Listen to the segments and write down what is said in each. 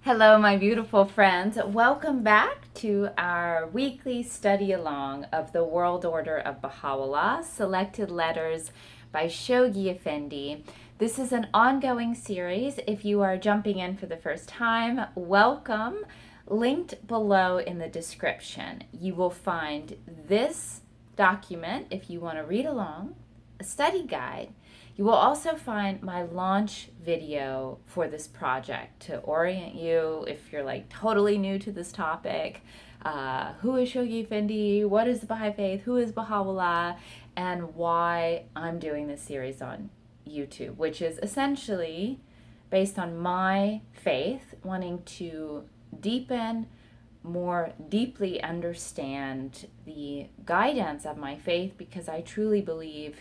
Hello, my beautiful friends. Welcome back to our weekly study along of the World Order of Baha'u'llah, Selected Letters by Shoghi Effendi. This is an ongoing series. If you are jumping in for the first time, welcome. Linked below in the description, you will find this document if you want to read along, a study guide. You will also find my launch video for this project to orient you if you're like totally new to this topic. Who is Shoghi Effendi? What is the Bahai Faith? Who is Baha'u'llah? And why I'm doing this series on YouTube, which is essentially based on my faith, wanting to deepen, more deeply understand the guidance of my faith, because I truly believe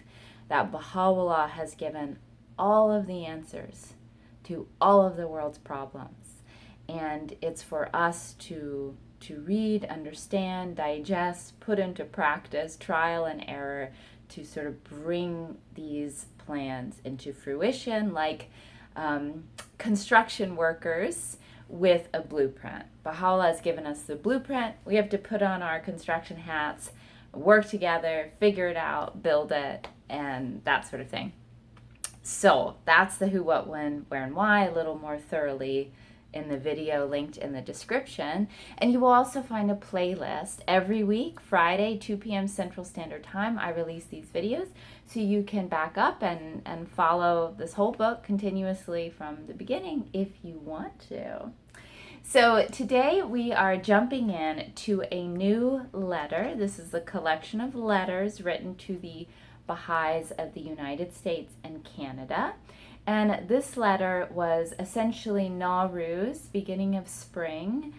that Baha'u'llah has given all of the answers to all of the world's problems. And it's for us to read, understand, digest, put into practice, trial and error, to sort of bring these plans into fruition, like construction workers with a blueprint. Baha'u'llah has given us the blueprint. We have to put on our construction hats, work together, figure it out, build it, and that sort of thing. So that's the who, what, when, where, and why a little more thoroughly in the video linked in the description. And you will also find a playlist every week, Friday, 2 p.m. Central Standard Time. I release these videos so you can back up and follow this whole book continuously from the beginning if you want to. So today we are jumping in to a new letter. This is a collection of letters written to the Baha'is of the United States and Canada. And this letter was essentially Nowruz, beginning of spring,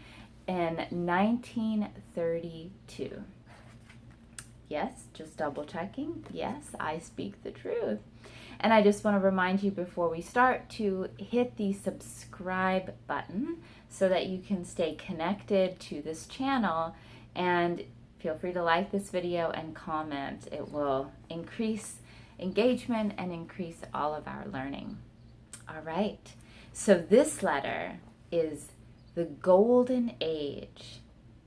in 1932. Yes, just double checking. Yes, I speak the truth. And I just want to remind you before we start to hit the subscribe button so that you can stay connected to this channel, and feel free to like this video and comment. It will increase engagement and increase all of our learning. All right, so this letter is the golden age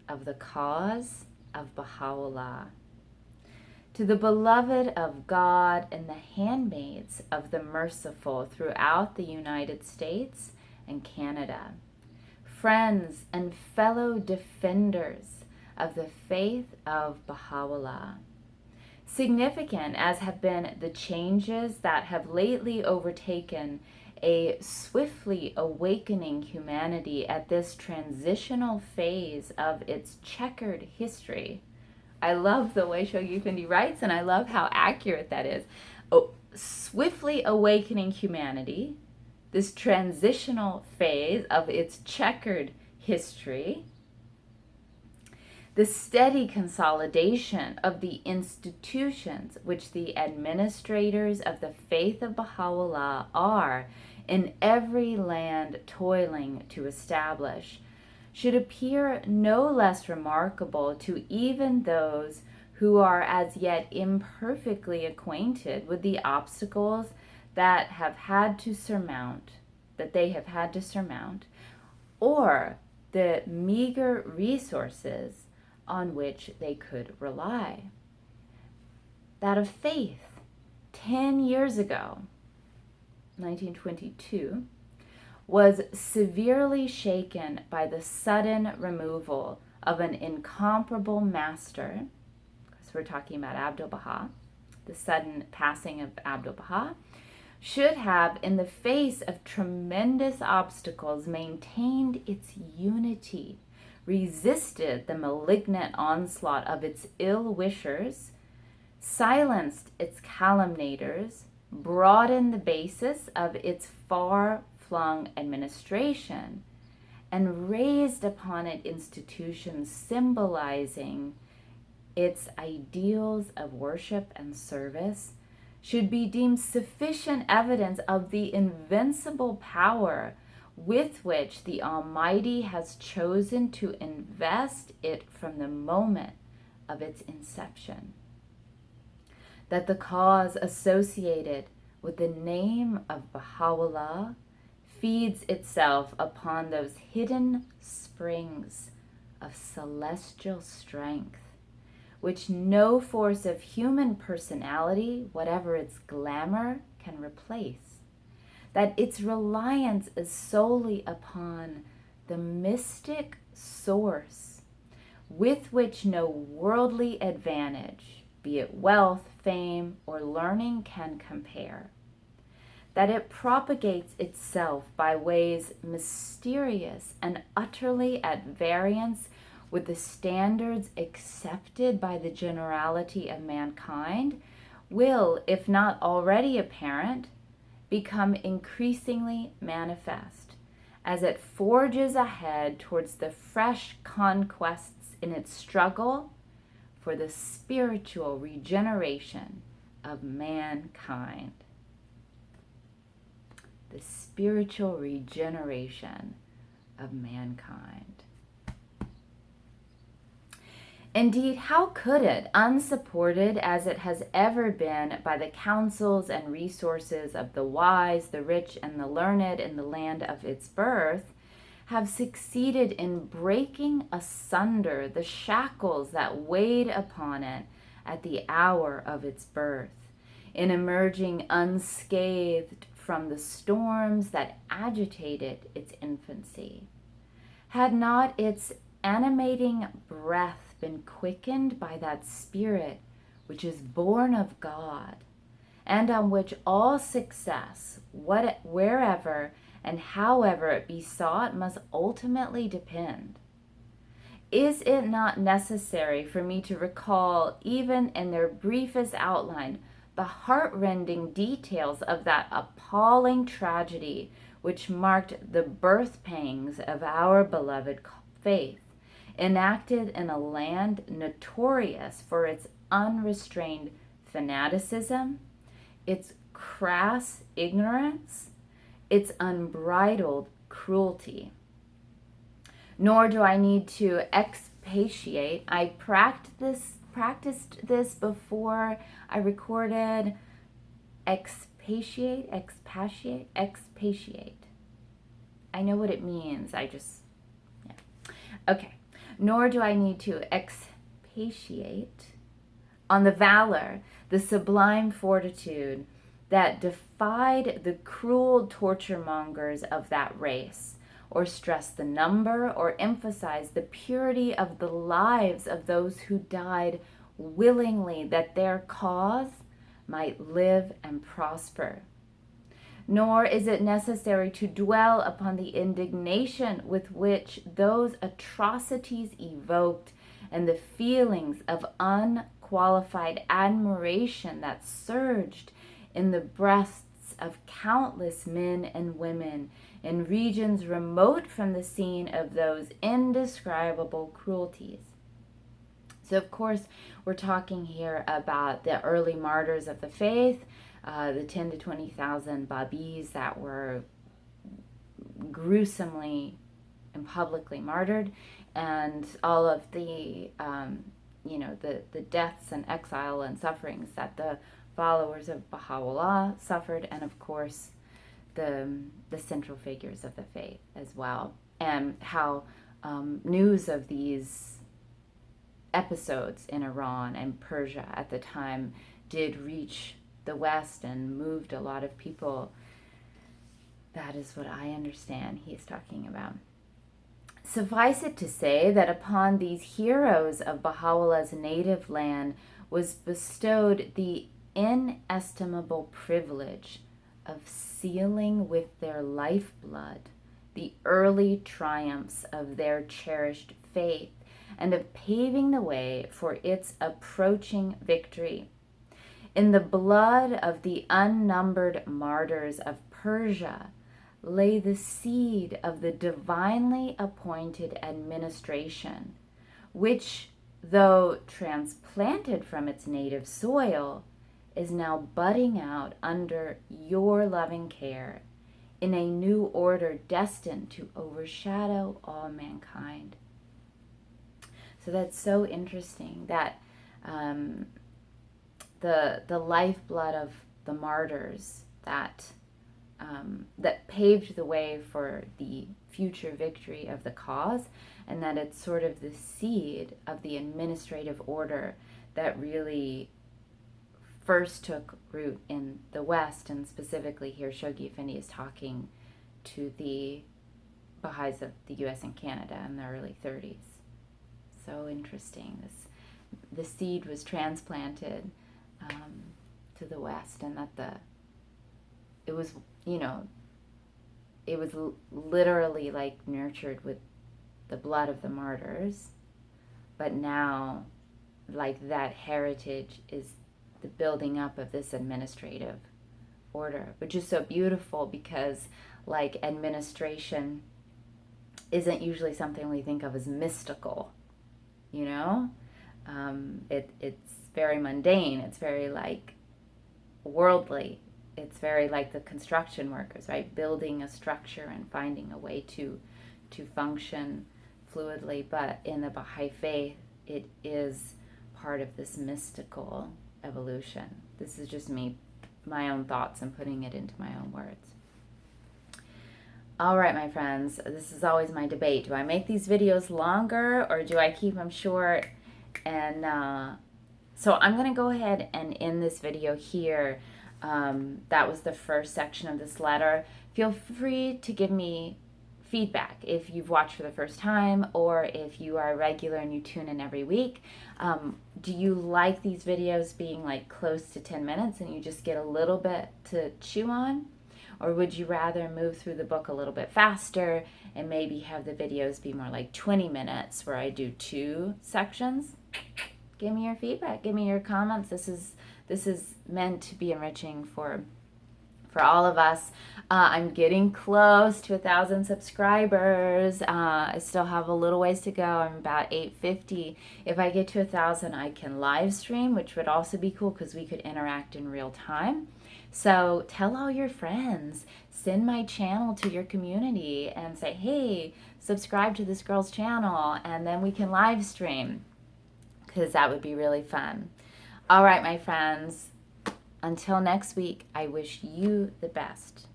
of the cause of Baha'u'llah. To the beloved of God and the handmaids of the merciful throughout the United States and Canada, friends and fellow defenders of the faith of Baha'u'llah. Significant as have been the changes that have lately overtaken a swiftly awakening humanity at this transitional phase of its checkered history. I love the way Shoghi Effendi writes, and I love how accurate that is. Oh, swiftly awakening humanity, this transitional phase of its checkered history, the steady consolidation of the institutions which the administrators of the faith of Baha'u'llah are in every land toiling to establish, should appear no less remarkable to even those who are as yet imperfectly acquainted with the obstacles that they have had to surmount, or the meager resources on which they could rely. That of faith 10 years ago, 1922, was severely shaken by the sudden removal of an incomparable master, because we're talking about Abdu'l-Baha, the sudden passing of Abdu'l-Baha, should have, in the face of tremendous obstacles, maintained its unity, resisted the malignant onslaught of its ill-wishers, silenced its calumniators, broadened the basis of its far-flung administration, and raised upon it institutions symbolizing its ideals of worship and service, should be deemed sufficient evidence of the invincible power with which the Almighty has chosen to invest it from the moment of its inception. That the cause associated with the name of Baha'u'llah feeds itself upon those hidden springs of celestial strength, which no force of human personality, whatever its glamour, can replace. That its reliance is solely upon the mystic source with which no worldly advantage, be it wealth, fame, or learning, can compare. That it propagates itself by ways mysterious and utterly at variance with the standards accepted by the generality of mankind will, if not already apparent, become increasingly manifest as it forges ahead towards the fresh conquests in its struggle for the spiritual regeneration of mankind. The spiritual regeneration of mankind. Indeed, how could it, unsupported as it has ever been by the counsels and resources of the wise, the rich, and the learned in the land of its birth, have succeeded in breaking asunder the shackles that weighed upon it at the hour of its birth, in emerging unscathed from the storms that agitated its infancy? Had not its animating breath been quickened by that spirit which is born of God, and on which all success, wherever and however it be sought, must ultimately depend? Is it not necessary for me to recall, even in their briefest outline, the heart-rending details of that appalling tragedy which marked the birth pangs of our beloved faith, enacted in a land notorious for its unrestrained fanaticism, its crass ignorance, its unbridled cruelty? Nor do I need to expatiate. I practiced this before I recorded. Expatiate. I know what it means. Okay. Nor do I need to expatiate on the valor, the sublime fortitude that defied the cruel torture mongers of that race, or stress the number or emphasize the purity of the lives of those who died willingly that their cause might live and prosper. Nor is it necessary to dwell upon the indignation with which those atrocities evoked and the feelings of unqualified admiration that surged in the breasts of countless men and women in regions remote from the scene of those indescribable cruelties. So, of course, we're talking here about the early martyrs of the faith, the 10 to 20,000 Babis that were gruesomely and publicly martyred, and all of the, the deaths and exile and sufferings that the followers of Baha'u'llah suffered, and of course, the central figures of the faith as well, and how news of these episodes in Iran and Persia at the time did reach the West and moved a lot of people. That is what I understand he is talking about. Suffice it to say that upon these heroes of Baha'u'llah's native land was bestowed the inestimable privilege of sealing with their lifeblood the early triumphs of their cherished faith and of paving the way for its approaching victory. In the blood of the unnumbered martyrs of Persia lay the seed of the divinely appointed administration, which, though transplanted from its native soil, is now budding out under your loving care in a new order destined to overshadow all mankind. So that's so interesting that the lifeblood of the martyrs that that paved the way for the future victory of the cause, and that it's sort of the seed of the administrative order that really first took root in the West, and specifically here Shoghi Effendi is talking to the Baha'is of the US and Canada in the early 30s. So interesting. The seed was transplanted to the West, and that it was, it was literally like nurtured with the blood of the martyrs, but now like that heritage is the building up of this administrative order, which is so beautiful because like administration isn't usually something we think of as mystical, it's very mundane, it's very like worldly, it's very like the construction workers, right? Building a structure and finding a way to function fluidly. But in the Baha'i Faith, it is part of this mystical evolution. This is just my own thoughts and putting it into my own words. All right, my friends, this is always my debate. Do I make these videos longer or do I keep them short? And so I'm going to go ahead and end this video here. That was the first section of this letter. Feel free to give me feedback if you've watched for the first time or if you are a regular and you tune in every week. Do you like these videos being like close to 10 minutes and you just get a little bit to chew on? Or would you rather move through the book a little bit faster and maybe have the videos be more like 20 minutes where I do 2 sections? Give me your feedback. Give me your comments. This is meant to be enriching for all of us. I'm getting close to 1,000 subscribers. I still have a little ways to go. I'm about 850. If I get to 1,000, I can live stream, which would also be cool because we could interact in real time. So tell all your friends, send my channel to your community and say, hey, subscribe to this girl's channel, and then we can live stream because that would be really fun. All right, my friends, until next week, I wish you the best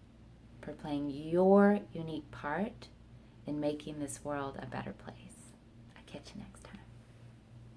for playing your unique part in making this world a better place. I'll catch you next time.